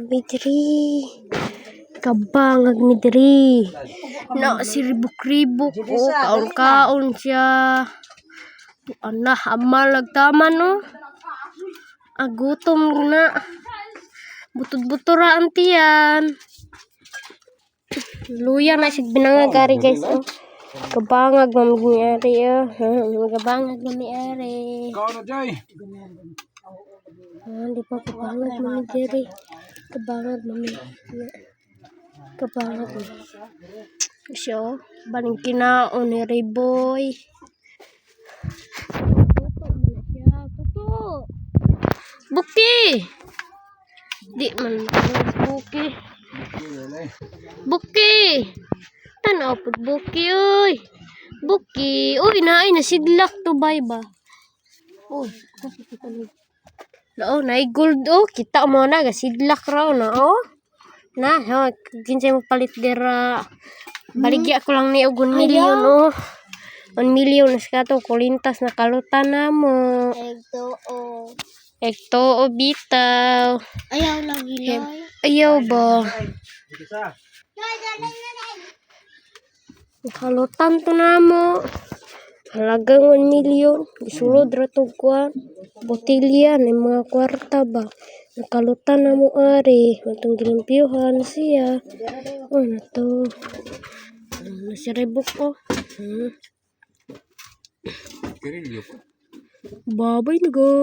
Midri. Kabangag midri. Na si ribuk-ribuk o kaon-kaon siya. Anah amal nagtama no. Agutom na. Butod-butora ang tiyan. Luya na sig binangagari guys oh. Kabangag mamiari oh. Kabangag mamiari. Kaon jay. Di pa kabangag mamiari. Kabangag mamiari. Kabangag mo. Siya, baling kinaon ni Rayboy. Tuto! Buki! Di man Buki. Buki! Tanaw po Buki, uy! Buki! Uy, naay nasidlak to bay ba? Uy, no, naay gold oh. Kita mo na, gasidlak raw na oh. Na, ho, kinsay mo palit dira. Baligya ko lang ni og 1 million oh. 1 million na kato kulintas na kalutan na mo. Ekto o bitaw. Ayaw lagi lang. Ayaw ba? Kalutan to na mo. Halagang 1 million. Isulod ra to kuan. Botilya ni mga kwarta ba. Nakalutan na mo ari. Matong gilimpyuhan siya. Oh, na to. Nasiribok ko. Babay na go.